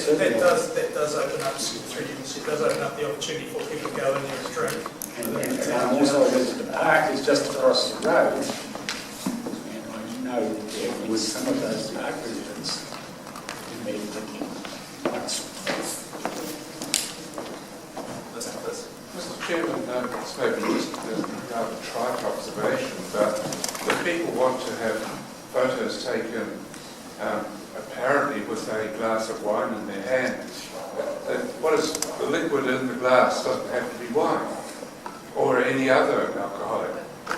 does open up, it does open up the opportunity for people to go in there and drink. And also the park is just across the road. And I know with some of those park residents, it may be thinking, Mr. Chairman, it's maybe just a rather trite observation, but if people want to have photos taken apparently with a glass of wine in their hand, what is the liquid in the glass doesn't have to be wine or any other alcoholic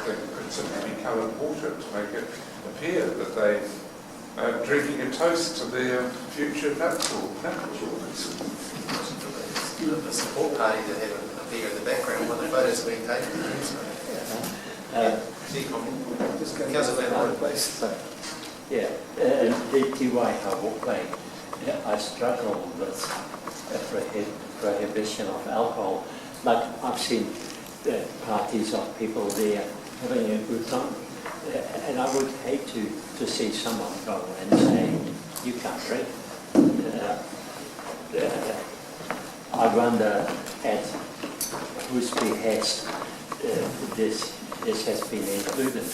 thing. It could simply be coloured water to make it appear that they are drinking a toast to their future nuptials. The support party that have a beer in the background when the photos are being taken. Yeah, the Waiha Walkway, I struggle with a prohibition of alcohol. Like I've seen parties of people there having a good time, and I would hate to see someone go and say, you can't drink. I wonder at whose behest this has been included.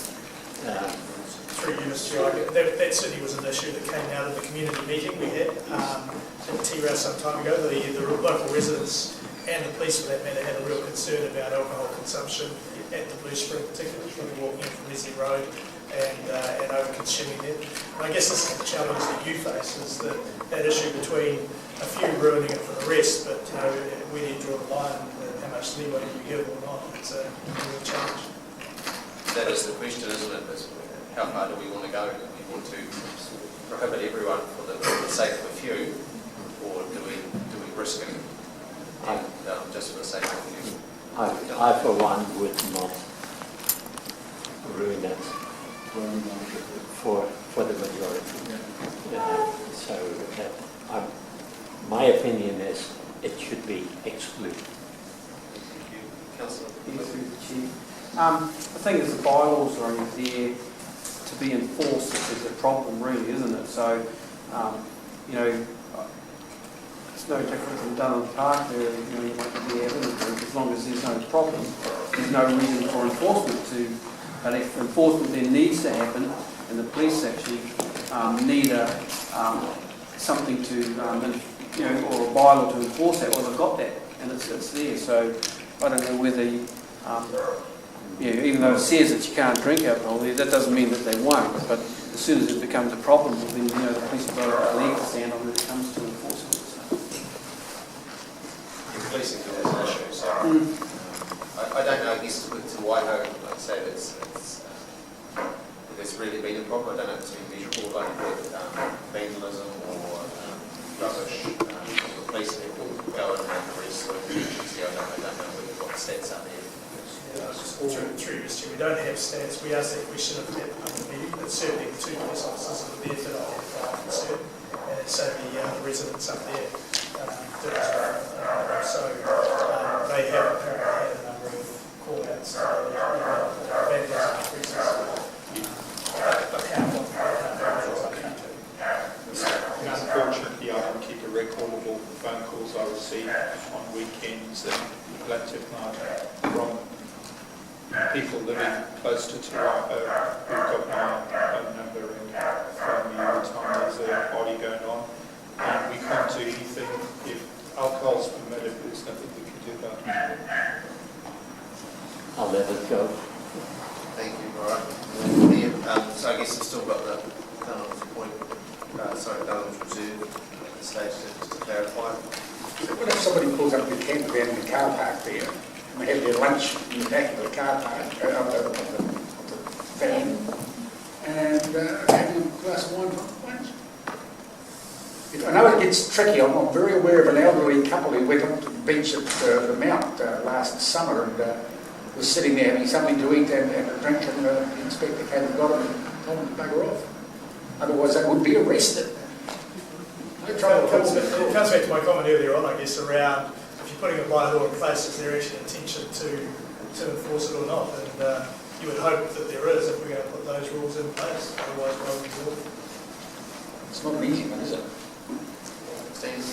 Through units, that certainly was an issue that came out of the community meeting we had in T-Row some time ago. The local residents and the police, for that matter, had a real concern about alcohol consumption at the Blue Spring, particularly when you're walking in from Leslie Road and over-consuming there. And I guess this is the challenge that you face, is that issue between a few ruining it for the rest, but we need to draw the line how much leeway do you give or not. It's a real challenge. That is the question, isn't it? How far do we want to go? Do we want to prohibit everyone for the sake of a few, or do we risk it just for the sake of a few? I for one would not ruin it for the majority. My opinion is it should be excluded. Thank you. Councillor? Yes, through the Chief. The thing is, the bylaws are only there to be enforced if there's a problem, really, isn't it? So, it's no different than done in the park. There, you might be evidence, as long as there's no problem, there's no reason for enforcement to. But if enforcement then needs to happen, and the police actually need something to, or a bylaw to enforce that, well, they've got that, and it's there. So, I don't know whether even though it says that you can't drink alcohol, that doesn't mean that they won't. But as soon as it becomes a problem, then the police have got a leg to stand on when it comes to enforcement. Policing is an issue. So I don't know. I guess with Waiho, I'd say there's really been a problem. I don't know if it's been measurable, like with vandalism or rubbish. The police people go and make the rest of the agency. I don't know what the stats are there. Through history, we don't have stats. We asked that question at the meeting, but certainly the two police officers that were there did identify concern, and so the residents up there did as well. So they have apparently had a number of call-outs to vandalism increases. But how I can't do. Unfortunately, I can keep a record of all the phone calls I receive on weekends and collective night from people living close to Toronto who've got my phone number and phone me every time there's a party going on. And we can't do anything. If alcohol's permitted, there's nothing we can do about it. I'll let it go. Thank you. All right. So I guess we've still got the Dunham's point. Dunham's reserve at the stage just to clarify. What if somebody pulls up their camper van in the car park there, and they have their lunch in the back of the car park, of the van, and having a glass of wine for lunch? I know it gets tricky. I'm very aware of an elderly couple who went up to the beach at the Mount last summer and was sitting there having something to eat and a drink, and the inspector came and got him and told him to bugger off. Otherwise they would be arrested. No trouble. It comes back to my comment earlier on, I guess, around if you're putting a bylaw in place, is there actually intention to enforce it or not? And you would hope that there is if we're going to put those rules in place. Otherwise, why would we do it? It's not an easy one, is it? Steve?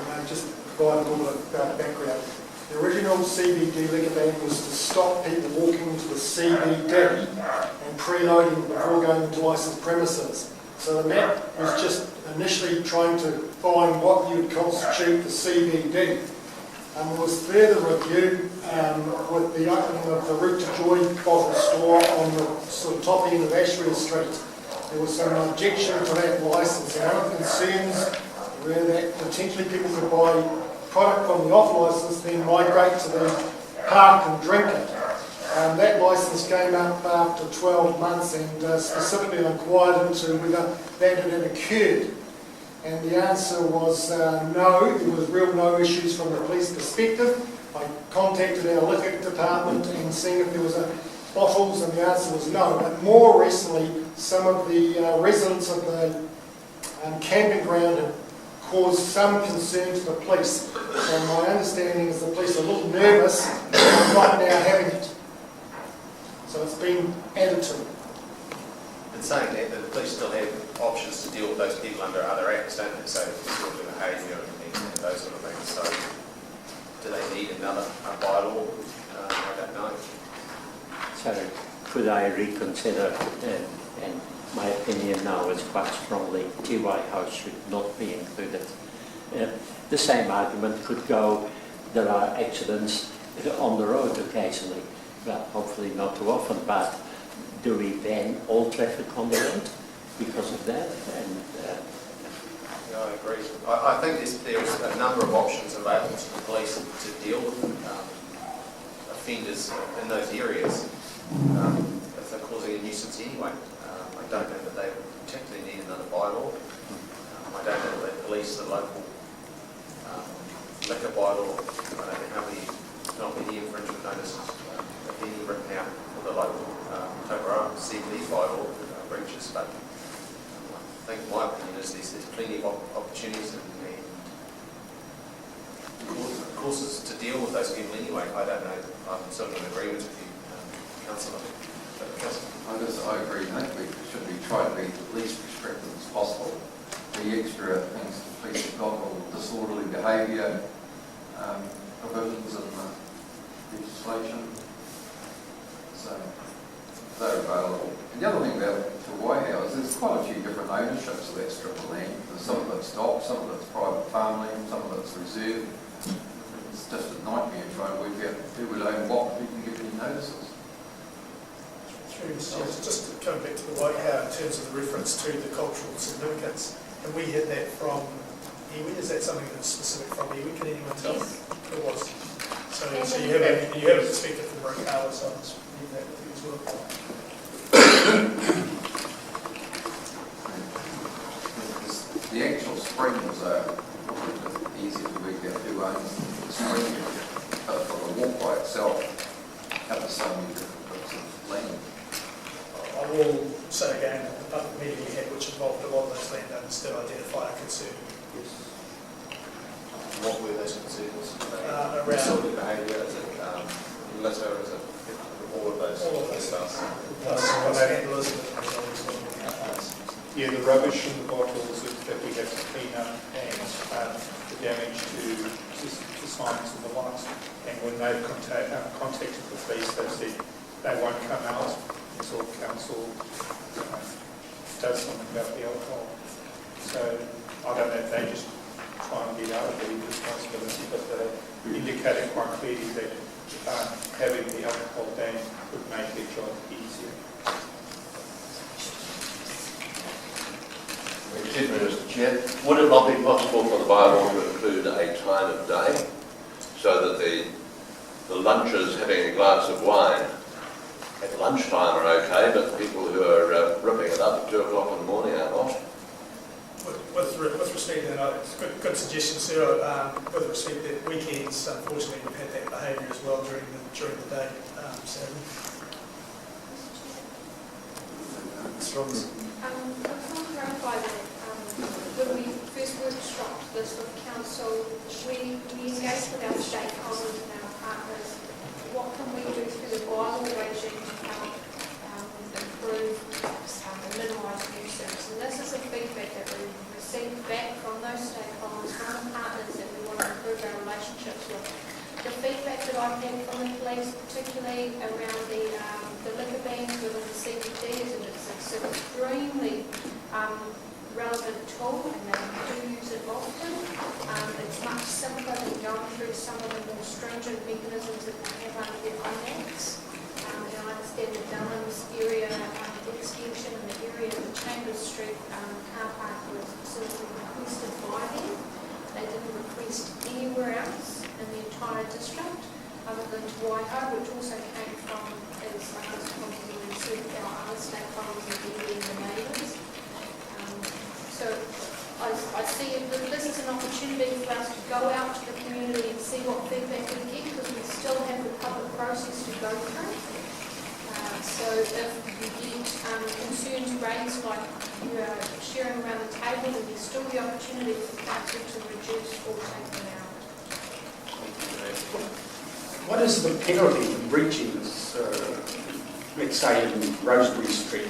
may just provide a little bit of background. The original CBD liquor ban was to stop people walking into the CBD and preloading before going into licensed premises. So the map was just initially trying to find what you would constitute the CBD. It was further reviewed with the opening of the Route to Joy bottle store on the sort of top end of Ashfield Street. There was some objection to that licence, and our concerns were that potentially people could buy product from the off licence, then migrate to the park and drink it. That licence came up after 12 months, and specifically inquired into whether that had occurred. And the answer was no. There was real no issues from the police perspective. I contacted our liquor department and seen if there was bottles, and the answer was no. But more recently, some of the residents of the camping ground have caused some concern to the police. So my understanding is the police are a little nervous about not now having it. So it's been added to. In saying that, the police still have options to deal with those people under other acts, don't they? So disorderly behaviour and those sort of things. So do they need another bylaw? I don't know. So could I reconsider, and my opinion now is quite strongly, TY House should not be included. The same argument could go, there are accidents on the road occasionally, well, hopefully not too often, but do we ban all traffic on the road because of that? And Yeah, I agree. I think there's a number of options available to the police to deal with offenders in those areas if they're causing a nuisance anyway. I don't know that they particularly need another bylaw. I don't know that the police, the local liquor bylaw, I don't know how many, not many infringement notices have been written out for the local Tokoroa CBD bylaw breaches, but I think my opinion is there's plenty of opportunities and courses to deal with those people anyway. I don't know. I'm sort of in agreement with you, Councillor. I agree. I think we should try to be the least restrictive as possible. The extra things the police have got, all disorderly behaviour provisions in the legislation. So they're available. And the other thing about the Waihao is there's quite a few different ownerships of that strip of land. There's some of it's docked, some of it's private farmland, some of it's reserved. It's just a nightmare trying to work out who would own what and who can give any notices. Just coming back to the Waihao in terms of the reference to the cultural significance, and we had that from iwi. Is that something that's specific from iwi? Can anyone tell? Yes. It was. So you have a perspective from Rakawa, so I'll just leave that with you as well. The actual springs are easy to work out who owns the spring, but for the walkway itself, covers so many different bits of land. I will say again, the public meeting we had, which involved a lot of those landowners, did identify a concern. What were those concerns? Around disorderly behaviour, is it litter, is it all of those stuff? plus vandalism. Yeah, the rubbish in the bottles that we have to clean up, and the damage to signs and the likes. And when they've contacted the police, they've said they won't come out until council does something about the alcohol. So I don't know if they just try and get out of the responsibility, but they indicated quite clearly that having the alcohol ban would make their job easier. Excuse me, Mr. Chair. Would it not be possible for the bylaw to include a time of day so that the lunchers having a glass of wine at lunchtime are okay, but people who are ripping it up at 2 o'clock in the morning are not? With respect to that, it's a good suggestion, Sarah. With respect to weekends, unfortunately, we've had that behaviour as well during the day. Sadly. Strong's. I just want to clarify that when we first workshopped this with council, we engaged with our stakeholders and our partners. What can we do through the bylaw regime to help improve and minimise nuisance? And this is a feedback that we received back from those stakeholders, from the partners that we that I've had from the police, particularly around the liquor bans within the CBD, is that it's an extremely relevant tool, and they do use it often. It's much simpler than going through some of the more stringent mechanisms that they have under their own acts. And I understand the Dunham's area extension and the area of the Chambers Street car park was specifically requested by them. They didn't request anywhere else in the entire district other than to Waiho, which also came from, as I was commonly said, our other stakeholders and the neighbours. So I see that this is an opportunity for us to go out to the community and see what feedback we get, because we still have the public process to go through. So if you get concerns raised like you are sharing around the table, then there's still the opportunity for council to reduce or take them out. What is the penalty for breaching this, let's say in Rosemary Street,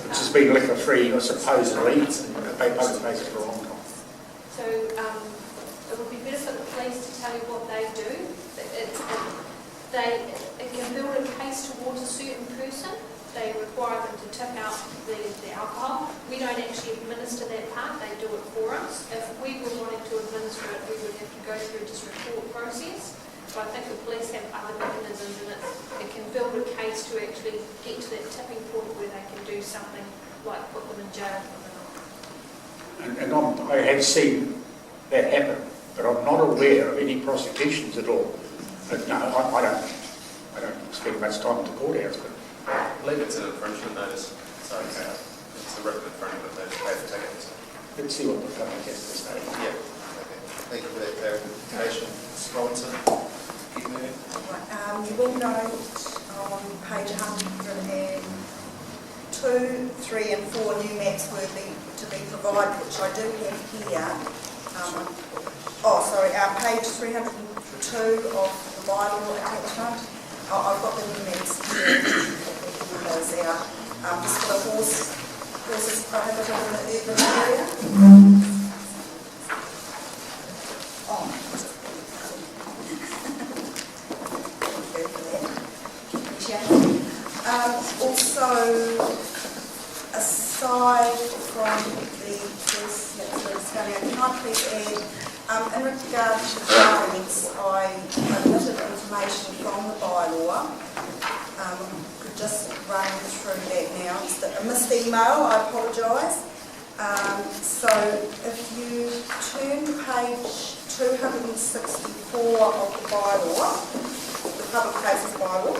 which has been liquor free, or supposedly, they both face for a long time? So it would be better for the police to tell you what they do. It can build a case towards a certain person. They require them to tip out the alcohol. We don't actually administer that part, they do it for us. If we were wanting to administer it, we would have to go through a report process. But I think the police have other mechanisms, and it can build a case to actually get to that tipping point where they can do something like put them in jail for the night. I have seen that happen, but I'm not aware of any prosecutions at all. But no, I don't spend much time at the courthouse, but I believe it's an infringement notice, so it's a written infringement notice, pay for tickets. let's see what the public has to say. Yeah, okay. Thank you for that clarification. Ms. Robinson, keep moving. You will note on page 102, 3 and 4 new maps were to be provided, which I do have here. Page 302 of the Bylaw attachment. I've got the new maps here. Those out. Just for the horses prohibited in the urban area. Also, aside from the can I please add, in regard to drones, I omitted information from the bylaw. Could just run through that now. I missed the email, I apologise. So if you turn to page 264 of the bylaw, the public places bylaw,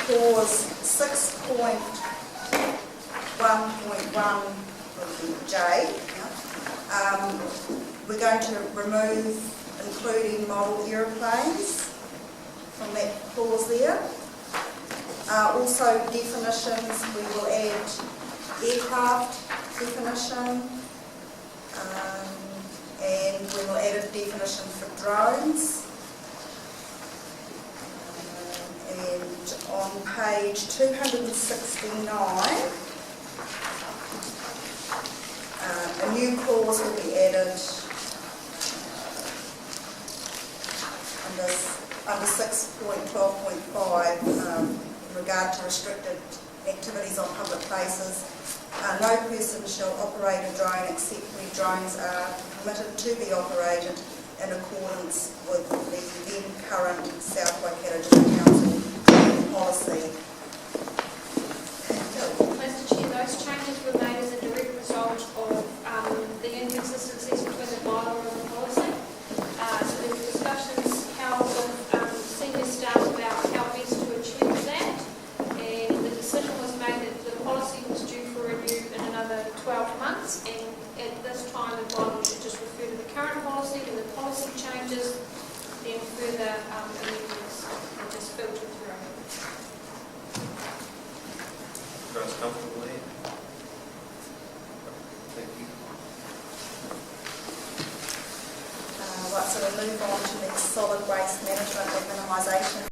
clause 6.1.1 J, we're going to remove including model aeroplanes from that clause there. Also definitions, we will add aircraft definition, and we will add a definition for drones. And on page 269, a new clause will be added under 6.12.5 in regard to restricted activities on public places. No person shall operate a drone except where drones are permitted to be operated in accordance with the then current South Waikato District Council policy. Mr. Chair, those changes were made as a direct result of the inconsistencies between the bylaw and the policy. So there were discussions held with senior staff about how best to achieve that, and the decision was made that the policy was due for review in another 12 months, and at this time the bylaw should just refer to the current policy, and the policy changes, then further amendments are just filtered through. Everyone's comfortable there? Thank you. Right, so we move on to the solid waste management and minimisation.